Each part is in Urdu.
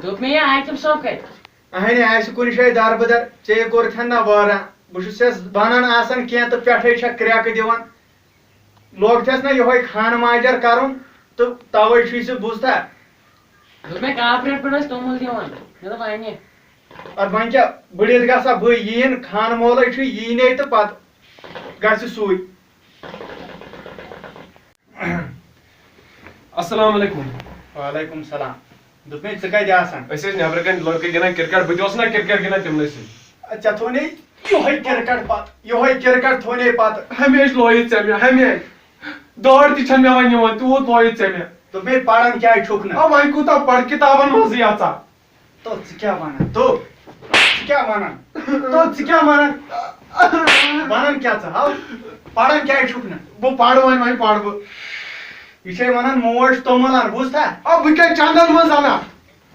دوٚپ مےٚ یہِ عاقب صٲب کَتہِ اہنہِ آسہِ کُنہِ جایہِ دربدر ژےٚ کوٚرتھن نا وارا بہٕ چھُس بنان آسان کینٛہہ تہٕ پٮ۪ٹھے چھکھ کرٛٮ۪کہٕ دِوان لوگتھس نا یِہوے خانہٕ ماجر کرُن تہٕ توے چھُے ژٕ بوٗزتھا دوٚپ مےٚ کاپریٹ پٮ۪ٹھ ٲسۍ توٚمُل دِوان مےٚ دوٚپ اَنہِ ادٕ وۄنۍ کیٛاہ بٔڑِتھ گژھا بہٕ یِیِن خانہٕ مولے چھُ ییٖنے تہٕ پتہٕ گژھِ سُے السلام علیکم وعلیکم السلام دوٚپ مےٚ ژٕ کتہِ آسان أسۍ ٲسۍ نٮ۪برٕ کَنۍ لٔڑکہٕ گِنٛدان کرکٹ بہٕ تہِ اوسُس نا کرکٹ گِنٛدان تِمنٕے سۭتۍ ژےٚ تھوٚونے یِہوے کرکٹ پتہٕ یِہوے کرکٹ تھوٚونے پتہٕ ہمیشہِ لویِتھ ژےٚ مےٚ ہمیشہِ دٲڑ تہِ چھَنہٕ مےٚ وۄنۍ یِوان تیوٗت لویِتھ ژےٚ مےٚ دوٚپ مےٚ پران کیٛازِ چھُکھ نہٕ وۄنۍ کوٗتاہ پَر کِتابن منٛزٕے اژان تو ژٕ کیٛاہ وَنان تو ژٕ کیٛاہ وَنان تو ژٕ کیٛاہ وَنان وَنان کیٛاہ ژٕ ہاو پران کیٛازِ چھُکھ نہٕ بہٕ پرٕ وۄنۍ پرٕ بہٕ یہِ چھے وَنان موج توٚمُل اَن بوٗزتھا بہٕ کیٛاہ چندن منٛز اَنان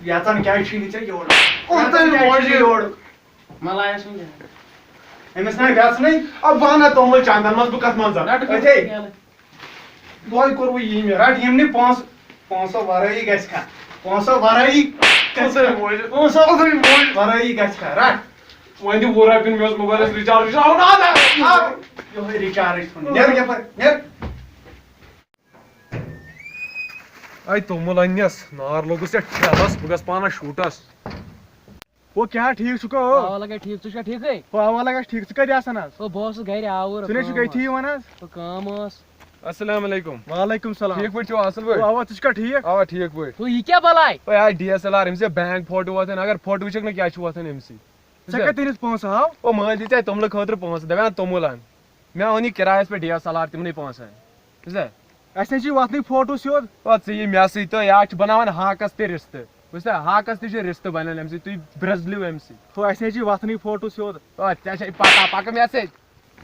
یژان کیٛازِ چھُے نہٕ ژےٚ یورٕ کوٗتاہ موجی یورٕ مےٚ لایس وٕنہِ أمِس نا گژھنٕے بہٕ اَنہٕ توٚمُل چندن منٛز بہٕ کتھ منٛز اَنہٕ أتھے دۄہے کوٚروٕ یی مےٚ رٹ یِم نہٕ پونٛسو ورٲیی گژھِ کھا پونٛسو ورٲیی پونٛسو ورٲیی گژھِ کھا رٹ وۄنۍ دِ 20 رۄپیہِ مےٚ اوس موبایلس رِچارج یِہوے رِچارٕج ژھُن نیر یپٲرۍ نیر توٚمُل أننس نار لوٚگُس یتھ ٹھیلس بہٕ گژھٕ پانس شوٗٹس او کیٛاہ ٹھیٖک چھُکھا اوا لگا ٹھیٖک ژٕ چھُکھا ٹھیٖکھٕے اوا لگا ٹھیٖک ژٕ کتہِ آسان حظ بہٕ اوسُس گرِ آوُر ژٕ نے چھُکھ ییٚتھی یِوان حظ کٲم ٲس السلام علیکم وعلیکم سلام ٹھیٖک پٲٹھۍ چھِوا اصٕل پٲٹھۍ اوا ژٕ چھُکھا ٹھیٖک اوا ٹھیٖک پٲٹھۍ ہُہ یہِ کیٛاہ بلاے آے DSLR أمِس بینک فوٹو وۄتھان اگر فوٹو وٕچھکھ نا کیٛاہ چھُ وۄتھان أمسٕے ژےٚ کتہِ أنِتھ پونٛسہٕ ہاو مٲلۍ دِژ ژےٚ توٚملہٕ خٲطرٕ پونٛسہٕ دپان توٚمُل ان مےٚ اوٚن یہِ کِرایس پٮ۪ٹھ DSLR تِمنٕے پونٛسن بوٗزتھا اسہِ نے چھُے وتھنٕے فوٹو سیوٚد ژٕ یہِ مےٚ سۭتۍ تہٕ یا چھِ بناوان ہاکس تہِ رِستہٕ بوٗزتھا ہاکس تہِ چھِ رِستہٕ بنان اَمہِ سۭتۍ تُہۍ برٛزلیو اَمہِ سۭتۍ ہُہ اسہِ نے چھُے وتھنٕے فوٹو سیوٚد ژےٚ چھے پتہ پکہٕ مےٚ سۭتۍ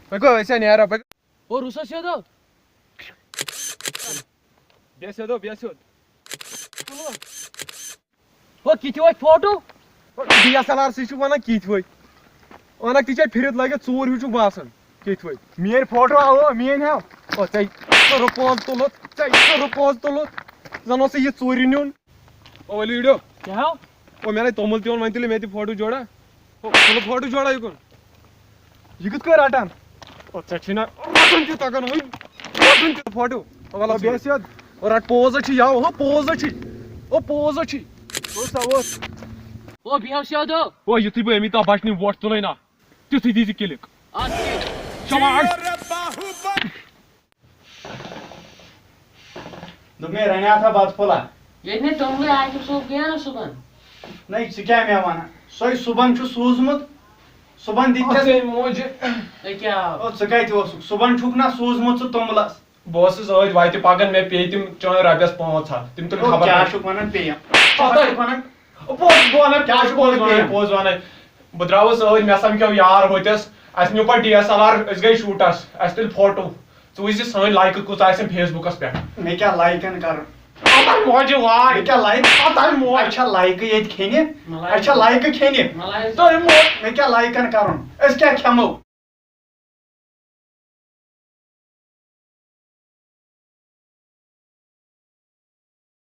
پٔکِو أسۍ نیرو پٔکِو او رُسو سیوٚدو بیٚیہِ سیوٚدو بیٚیہِ سیوٚد ہُہ کِتھِ وٲتۍ فوٹو DSLR سۭتۍ چھُکھ ونان کِتھۍ ؤتھۍ اونکھ تہِ چھے پھرِتھ لٲگِتھ ژوٗر ہیوٗ چھُکھ باسان کِتھۍ ؤتھۍ میٲنۍ فوٹو او میٲنۍ ہاو ژےٚ کوٚرُکھ پونٛسہٕ تُلُتھ ژےٚ کوٚرُکھ پونٛسہٕ تُلُتھ زن اوسُے یہِ ژوٗرِ نیُن ؤلِو ویٖڈیو کیٛاہ ہاو مےٚ نے توٚمُل تہِ اوٚن وۄنۍ تُلِو مےٚ تہِ فوٹو جوڑا تُلہٕ فوٹو جوڑا یِکُن یہِ کِتھ کٔنۍ رٹان ژےٚ چھُے نا رٹُن تہِ تگان وۄنۍ رٹُن تہِ فوٹو بیٚیہِ سیوٚد رٹ پوز چھُ یاو ہو پوز چھُے او پوز چھُے اوس اوس او بیٚہو سیوٚدو او یِتھُے بہٕ امیٖتا بچنہِ وۄٹھ تُلے نا تِتھُے دی ژٕ کِلِک دوٚپ مےٚ رنیاتھا بتہٕ پھوٚلا ییٚتہِ نے توٚملٕے عاقب صٲب گٔیے نا صُبحن نَے ژٕ کیٛاہ مےٚ وَنان سۄے صُبحن چھُ سوٗزمُت صُبحن دِتۍ موجہِ ہے کیٛاہ آو او ژٕ کتہِ اوسُکھ صُبحن چھُکھ نا سوٗزمُت ژٕ توٚملس بہٕ اوسُس ٲدۍ وتہِ پکان مےٚ پیٚیہِ تِم چٲنۍ رۄپیس 500 تِم تُلۍ خبر کیٛاہ چھُکھ وَنان پیٚیَم وَنان کیٛاہ چھُ پوٚز ونان بہٕ درٛاوُس ٲدۍ مےٚ سمکھیو یار ہوٚتِس اسہِ نیوٗ پتہٕ DSLR أسۍ گٔے شوٗٹس اسہِ تُلۍ فوٹو ژٕ وٕچھ زِ سٲنۍ لایکہٕ کۭژاہ آسن فیس بُکس پٮ۪ٹھ مےٚ کیٛاہ لایکن کرُن موجہِ واے مےٚ کیٛاہ لایک اَسہِ چھا لایکہٕ ییٚتہِ کھیٚنہِ اَسہِ چھا لایکہٕ کھیٚنہِ مےٚ لایس مےٚ کیٛاہ لایکن کرُن أسۍ کیٛاہ کھٮ۪مو